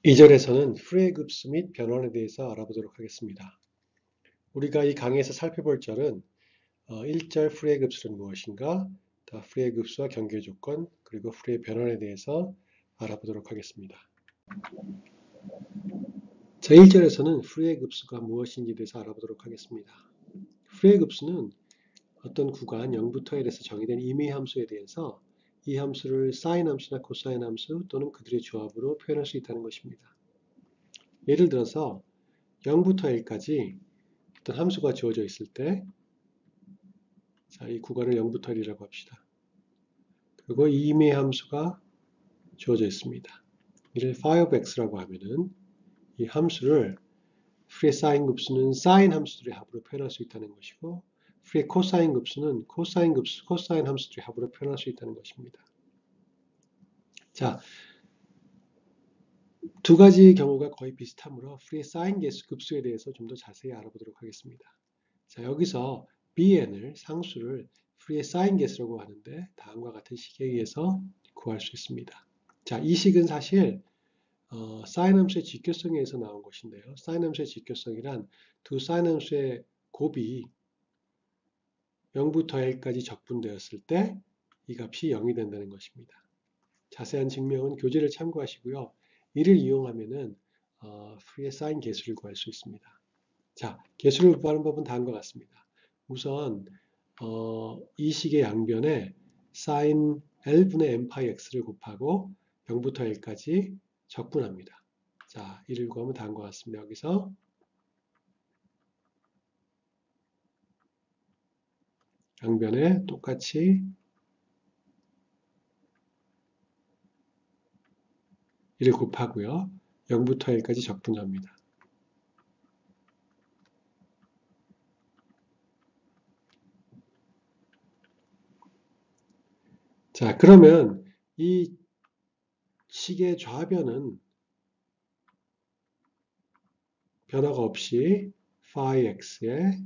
2절에서는 프리의 급수 및 변환에 대해서 알아보도록 하겠습니다. 우리가 이 강의에서 살펴볼 절은 1절 프리의 급수는 무엇인가, 프리의 급수와 경계 조건, 그리고 프리의 변환에 대해서 알아보도록 하겠습니다. 자, 1절에서는 프리의 급수가 무엇인지에 대해서 알아보도록 하겠습니다. 프리의 급수는 어떤 구간 0부터 1에서 정의된 임의 함수에 대해서 이 함수를 사인 함수나 코사인 함수 또는 그들의 조합으로 표현할 수 있다는 것입니다. 예를 들어서 0부터 1까지 어떤 함수가 주어져 있을 때, 자, 이 구간을 0부터 1이라고 합시다. 그리고 이 임의 함수가 주어져 있습니다. 이를 phi of x라고 하면은 이 함수를 프리의 사인 급수는 사인 함수들의 합으로 표현할 수 있다는 것이고, 프리의 코사인 급수는 코사인 급수, 코사인 함수들의 합으로 표현할 수 있다는 것입니다. 자, 두 가지 경우가 거의 비슷하므로 프리의 사인 급수에 대해서 좀 더 자세히 알아보도록 하겠습니다. 자, 여기서 bn을 상수를 프리의 사인 개수라고 하는데 다음과 같은 식에 의해서 구할 수 있습니다. 자, 이 식은 사실 사인 함수의 직교성에 의해서 나온 것인데요. 사인 함수의 직교성이란 두 사인 함수의 곱이 0부터 L까지 적분되었을 때 이 값이 0이 된다는 것입니다. 자세한 증명은 교재를 참고하시고요. 이를 이용하면은 프리의 사인 개수를 구할 수 있습니다. 자, 개수를 구하는 법은 다음과 같습니다. 우선 이 식의 양변에 sin L분의 n 파이 x를 곱하고 0부터 L까지 적분합니다. 자, 이를 구하면 다음과 같습니다. 여기서 양변에 똑같이 이를 곱하고요. 0부터 L까지 적분합니다. 자, 그러면 이 식의 좌변은 변화가 없이 phi x에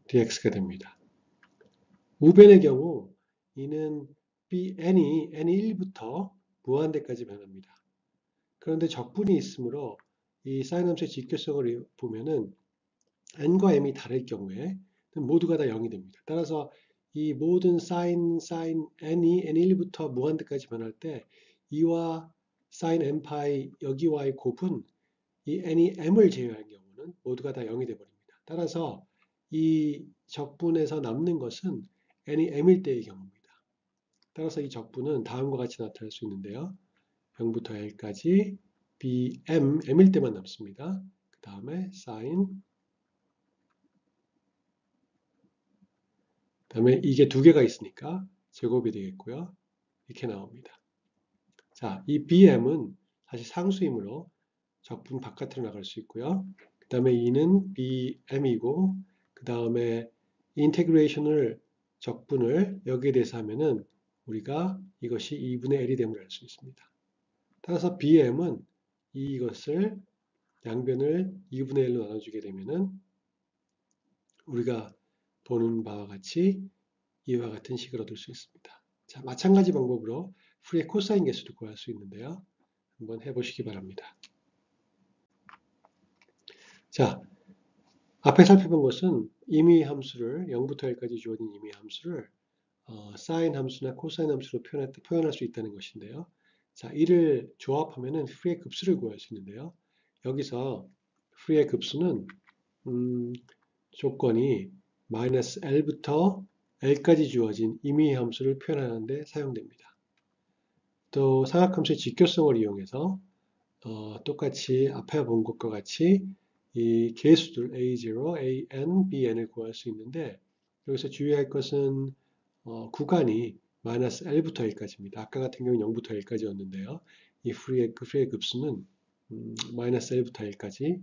dx가 됩니다. 우변의 경우 이는 n이 1부터 무한대까지 변합니다. 그런데 적분이 있으므로 이 사인 함수의 직교성을 보면은 n과 m이 다를 경우에 모두가 다 0이 됩니다. 따라서 이 모든 sin n이 n1부터 무한대까지 변할 때 2와 sin n파이 여기와의 곱은 이 n이 m을 제외한 경우는 모두가 다 0이 되어버립니다. 따라서 이 적분에서 남는 것은 n이 m일 때의 경우입니다. 따라서 이 적분은 다음과 같이 나타날 수 있는데요. 0부터 L까지 m일 때만 남습니다. 그 다음에 sin, 그 다음에 이게 두 개가 있으니까 제곱이 되겠고요. 이렇게 나옵니다. 자, 이 bm은 사실 상수이므로 적분 바깥으로 나갈 수 있고요. 그 다음에 이는 bm이고, 그 다음에 인테그레이션을 적분을 여기에 대해서 하면은 우리가 이것이 2분의 L이 됨을 알 수 있습니다. 따라서 bm은 이것을 양변을 2분의 1로 나눠주게 되면은 우리가 보는 바와 같이 이와 같은 식을 얻을 수 있습니다. 자, 마찬가지 방법으로 프리의 코사인 개수도 구할 수 있는데요. 한번 해보시기 바랍니다. 자, 앞에 살펴본 것은 임의 함수를 0부터 1까지 주어진 임의 함수를 사인 함수나 코사인 함수로 표현할 수 있다는 것인데요. 자, 이를 조합하면은 프리의 급수를 구할 수 있는데요. 여기서 프리의 급수는 조건이 마이너스 L부터 L까지 주어진 임의 함수를 표현하는 데 사용됩니다. 또 삼각함수의 직교성을 이용해서 똑같이 앞에 본 것과 같이 이 개수들 A0, AN, BN을 구할 수 있는데 여기서 주의할 것은 구간이 마이너스 L부터 L까지입니다. 아까 같은 경우는 0부터 L까지였는데요. 이 프리의 급수는 마이너스 L부터 L까지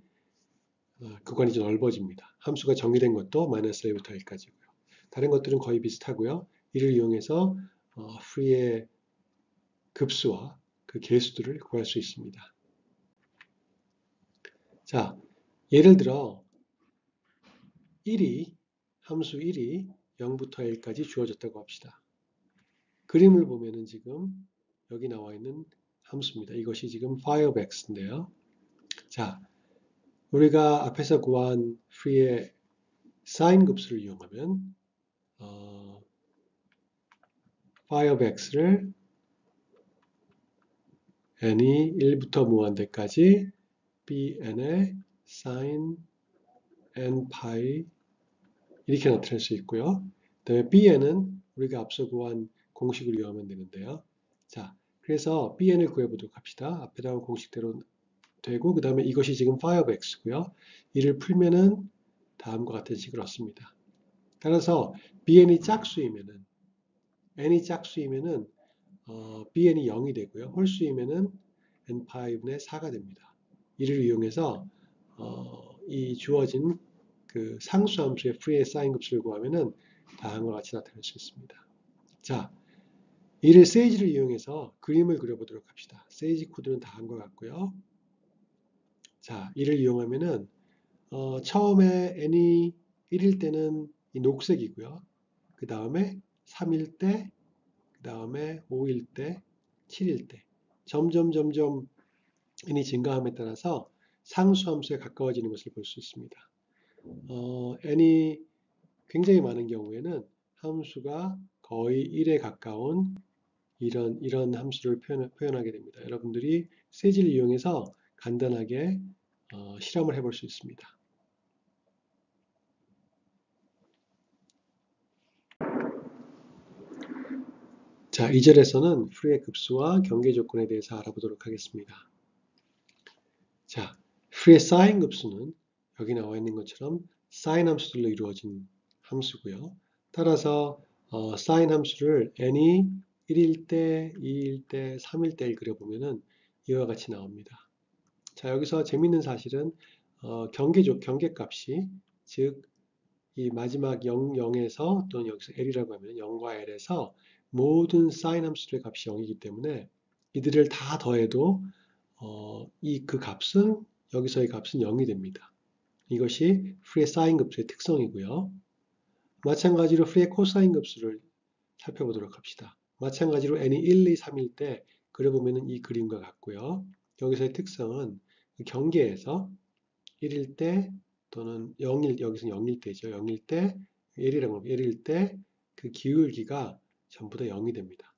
구간이 좀 넓어집니다. 함수가 정의된 것도 마이너스 L부터 L까지고요. 다른 것들은 거의 비슷하고요. 이를 이용해서 프리의 급수와 그 개수들을 구할 수 있습니다. 자, 예를 들어 함수 1이 0부터 L까지 주어졌다고 합시다. 그림을 보면은 지금 여기 나와 있는 함수입니다. 이것이 지금 5x인데요. 자, 우리가 앞에서 구한 free의 sin 급수를 이용하면 5x를 n이 1부터 무한대까지 bn의 sin n 파이 이렇게 나타낼 수 있고요. 그 다음에 bn은 우리가 앞서 구한 공식을 이용하면 되는데요. 자, 그래서 bn을 구해보도록 합시다. 앞에 나온 공식대로 되고 그 다음에 이것이 지금 5x고요. 이를 풀면은 다음과 같은 식을 얻습니다. 따라서 bn이 짝수이면은 n이 짝수이면은 bn이 0이 되고요. 홀수이면은 n5분의 4가 됩니다. 이를 이용해서 이 주어진 그 상수함수의 free의 sin 급수를 구하면은 다음과 같이 나타낼 수 있습니다. 자, 이를 세이지를 이용해서 그림을 그려보도록 합시다. 세이지 코드는 다음과 같고요. 자, 이를 이용하면은 처음에 n이 1일 때는 이 녹색이고요. 그 다음에 3일 때, 그 다음에 5일 때, 7일 때 점점 n이 증가함에 따라서 상수함수에 가까워지는 것을 볼 수 있습니다. n이 굉장히 많은 경우에는 함수가 거의 1에 가까운 이런 함수를 표현하게 됩니다. 여러분들이 세지를 이용해서 간단하게 실험을 해볼 수 있습니다. 자, 2절에서는 free의 급수와 경계 조건에 대해서 알아보도록 하겠습니다. 자, free의 sin 급수는 여기 나와 있는 것처럼 sin 함수들로 이루어진 함수고요. 따라서 sin 함수를 n이 1일 때, 2일 때, 3일 때를 그려보면은 이와 같이 나옵니다. 자, 여기서 재밌는 사실은 경계값이 즉 이 마지막 0, 0에서 또는 여기서 L이라고 하면 0과 L에서 모든 사인 함수들의 값이 0이기 때문에 이들을 다 더해도 그 값은 여기서의 값은 0이 됩니다. 이것이 프리의 사인 급수의 특성이고요. 마찬가지로 프리의 코사인 급수를 살펴보도록 합시다. 마찬가지로 n이 1, 2, 3일 때 그려보면 이 그림과 같고요. 여기서의 특성은 경계에서 1일 때 또는 0일, 여기서는 0일 때죠. 0일 때, 1일 때 그 기울기가 전부 다 0이 됩니다.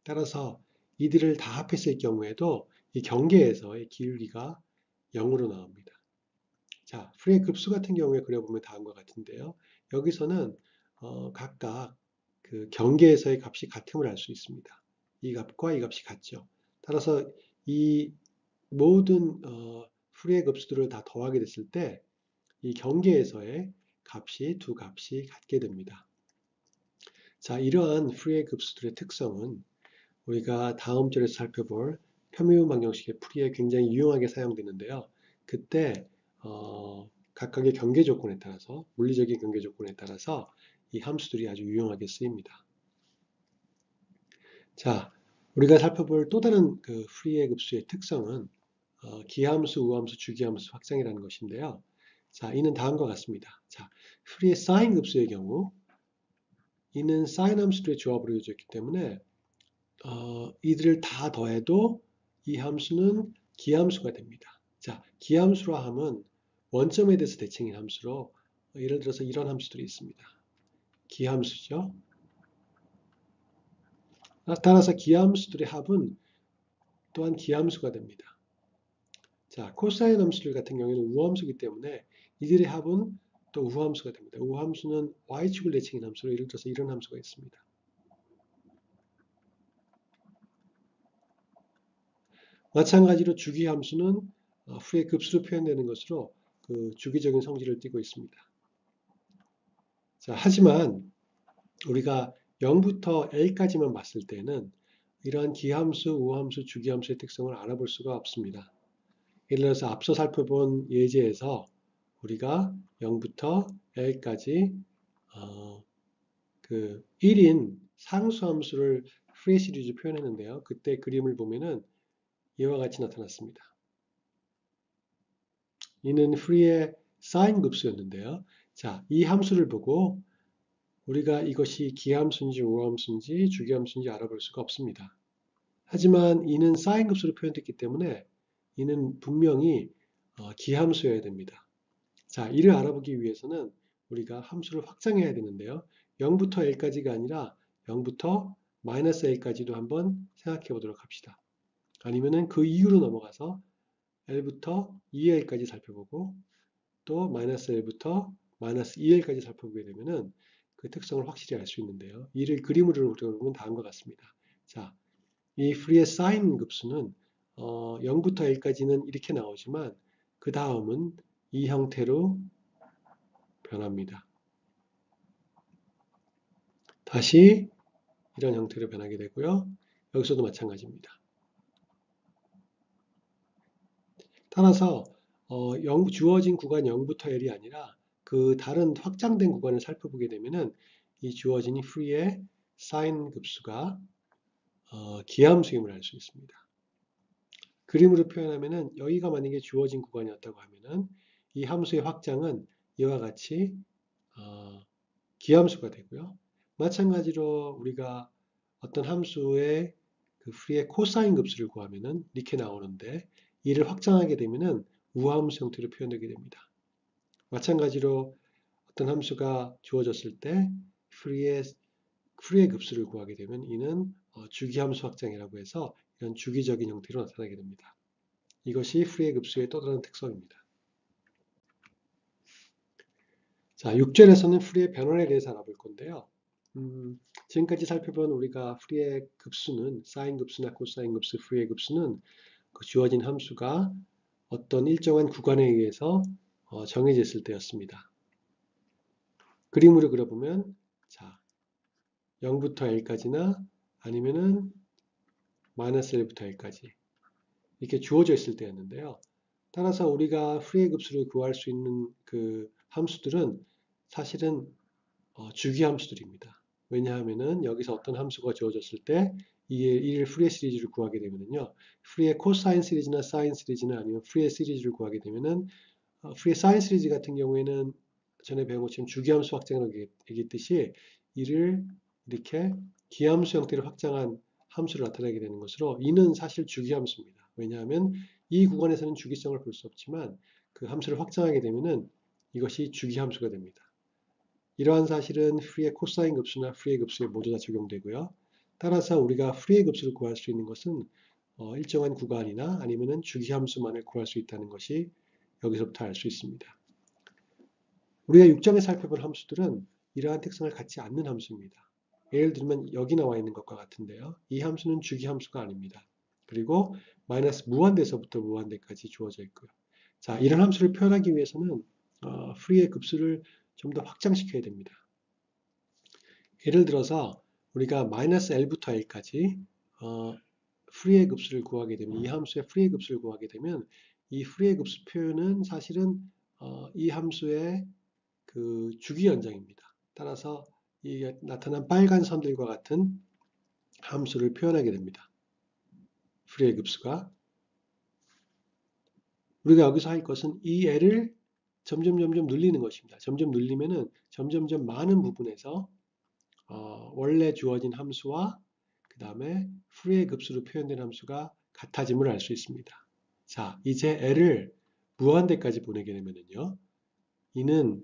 따라서 이들을 다 합했을 경우에도 이 경계에서의 기울기가 0으로 나옵니다. 자, 프리의 급수 같은 경우에 그려보면 다음과 같은데요. 여기서는 각각 그 경계에서의 값이 같음을 알 수 있습니다. 이 값과 이 값이 같죠. 따라서 이 모든 프리의 급수들을 다 더하게 됐을 때 이 경계에서의 두 값이 같게 됩니다. 자, 이러한 프리의 급수들의 특성은 우리가 다음 절에서 살펴볼 편미분 방정식의 풀이에 굉장히 유용하게 사용되는데요. 그때 각각의 경계 조건에 따라서 물리적인 경계 조건에 따라서 이 함수들이 아주 유용하게 쓰입니다. 자, 우리가 살펴볼 또 다른 그 프리의 급수의 특성은 기함수, 우함수, 주기함수 확장이라는 것인데요. 자, 이는 다음과 같습니다. 자, 프리의 사인 급수의 경우 이는 사인 함수들의 조합으로 이루어졌기 때문에 이들을 다 더해도 이 함수는 기함수가 됩니다. 자, 기함수라 함은 원점에 대해서 대칭인 함수로 예를 들어서 이런 함수들이 있습니다. 기함수죠. 따라서 기함수들의 합은 또한 기함수가 됩니다. 자, 코사인 함수들 같은 경우에는 우함수이기 때문에 이들의 합은 또 우함수가 됩니다. 우함수는 y축을 대칭인 함수로 예를 들어서 이런 함수가 있습니다. 마찬가지로 주기함수는 후에 급수로 표현되는 것으로 그 주기적인 성질을 띠고 있습니다. 자, 하지만 우리가 0부터 L까지만 봤을 때는 이러한 기함수, 우함수, 주기함수의 특성을 알아볼 수가 없습니다. 예를 들어서 앞서 살펴본 예제에서 우리가 0부터 L까지 그 1인 상수함수를 프리의 시리즈 표현했는데요. 그때 그림을 보면은 이와 같이 나타났습니다. 이는 프리의 사인 급수였는데요. 자, 이 함수를 보고 우리가 이것이 기함수인지 우함수인지 주기함수인지 알아볼 수가 없습니다. 하지만 이는 사인 급수로 표현됐기 때문에 이는 분명히 기함수여야 됩니다. 자, 이를 알아보기 위해서는 우리가 함수를 확장해야 되는데요. 0부터 L까지가 아니라 0부터 마이너스 L까지도 한번 생각해 보도록 합시다. 아니면은 그 이후로 넘어가서 L부터 2L까지 살펴보고 또 마이너스 L부터 마이너스 2L까지 살펴보게 되면은 그 특성을 확실히 알 수 있는데요. 이를 그림으로 그려보면 다음과 같습니다. 자, 이 프리의 사인 급수는 0부터 L까지는 이렇게 나오지만 그 다음은 이 형태로 변합니다. 다시 이런 형태로 변하게 되고요. 여기서도 마찬가지입니다. 따라서 주어진 구간 0부터 L이 아니라 그 다른 확장된 구간을 살펴보게 되면은 이 주어진 이 프리의 사인 급수가 기함수임을 알 수 있습니다. 그림으로 표현하면은 여기가 만약에 주어진 구간이었다고 하면은 이 함수의 확장은 이와 같이 기함수가 되고요. 마찬가지로 우리가 어떤 함수의 그 프리의 코사인 급수를 구하면은 이렇게 나오는데 이를 확장하게 되면은 우함수 형태로 표현되게 됩니다. 마찬가지로 어떤 함수가 주어졌을 때 프리의 급수를 구하게 되면 이는 주기함수 확장이라고 해서 이런 주기적인 형태로 나타나게 됩니다. 이것이 프리의 급수의 또 다른 특성입니다. 자, 6절에서는 프리의 변환에 대해서 알아볼 건데요. 지금까지 살펴본 우리가 프리의 급수는 사인 급수나 코사인 급수, 프리의 급수는 그 주어진 함수가 어떤 일정한 구간에 의해서 정해져 있을 때였습니다. 그림으로 그려보면 자, 0부터 L까지나 아니면은 마이너스 L부터 L까지 이렇게 주어져 있을 때였는데요. 따라서 우리가 프리의 급수를 구할 수 있는 그 함수들은 사실은 주기 함수들입니다. 왜냐하면은 여기서 어떤 함수가 주어졌을 때 이를 프리의 시리즈를 구하게 되면은요. 프리의 코사인 시리즈나 사인 시리즈나 아니면 프리의 시리즈를 구하게 되면은 프리의 사인 시리즈 같은 경우에는 전에 배운 것처럼 주기함수 확장이라고 얘기했듯이 이를 이렇게 기함수 형태로 확장한 함수를 나타내게 되는 것으로 이는 사실 주기함수입니다. 왜냐하면 이 구간에서는 주기성을 볼 수 없지만 그 함수를 확장하게 되면은 이것이 주기함수가 됩니다. 이러한 사실은 프리의 코사인 급수나 프리의 급수에 모두 다 적용되고요. 따라서 우리가 프리의 급수를 구할 수 있는 것은 일정한 구간이나 아니면은 주기함수만을 구할 수 있다는 것이 여기서부터 알 수 있습니다. 우리가 6장에 살펴볼 함수들은 이러한 특성을 갖지 않는 함수입니다. 예를 들면 여기 나와 있는 것과 같은데요. 이 함수는 주기함수가 아닙니다. 그리고 마이너스 무한대에서부터 무한대까지 주어져 있고요. 자, 이런 함수를 표현하기 위해서는 프리의 급수를 좀 더 확장시켜야 됩니다. 예를 들어서 우리가 마이너스 L부터 L까지 프리의 급수를 구하게 되면 이 함수의 프리의 급수를 구하게 되면 이 프리의 급수 표현은 사실은 이 함수의 그 주기 연장입니다. 따라서 이 나타난 빨간 선들과 같은 함수를 표현하게 됩니다. 프리의 급수가 우리가 여기서 할 것은 이 L을 점점 늘리는 것입니다. 점점 늘리면은 점점 많은 부분에서 원래 주어진 함수와 그 다음에 프리의 급수로 표현된 함수가 같아짐을 알 수 있습니다. 자, 이제 L을 무한대까지 보내게 되면은요. 이는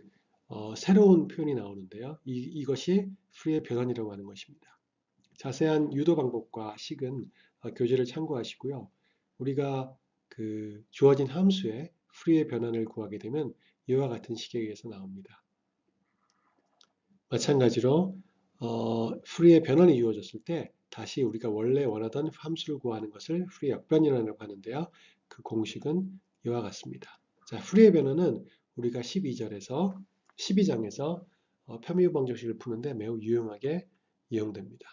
새로운 표현이 나오는데요. 이것이 프리의 변환이라고 하는 것입니다. 자세한 유도 방법과 식은 교재를 참고하시고요. 우리가 그 주어진 함수의 프리의 변환을 구하게 되면 이와 같은 식에 의해서 나옵니다. 마찬가지로 프리의 변환이 이루어졌을 때 다시 우리가 원래 원하던 함수를 구하는 것을 프리의 역변이라고 하는데요. 그 공식은 이와 같습니다. 자, 프리의 변환은 우리가 12장에서 편미분 방정식을 푸는데 매우 유용하게 이용됩니다.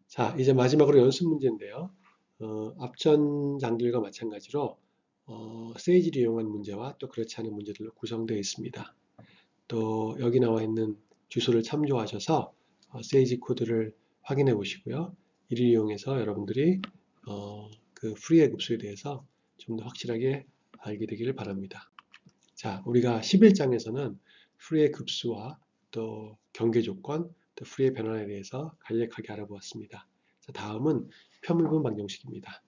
자, 이제 마지막으로 연습 문제인데요. 앞전 장들과 마찬가지로 세이지를 이용한 문제와 또 그렇지 않은 문제들로 구성되어 있습니다. 또 여기 나와 있는 주소를 참조하셔서 세이지 코드를 확인해 보시고요. 이를 이용해서 여러분들이 그 프리의 급수에 대해서 좀 더 확실하게 알게 되기를 바랍니다. 자, 우리가 11장에서는 풀이의 급수와 또 경계 조건, 또 풀이의 변환에 대해서 간략하게 알아보았습니다. 자, 다음은 표밀분 방정식입니다.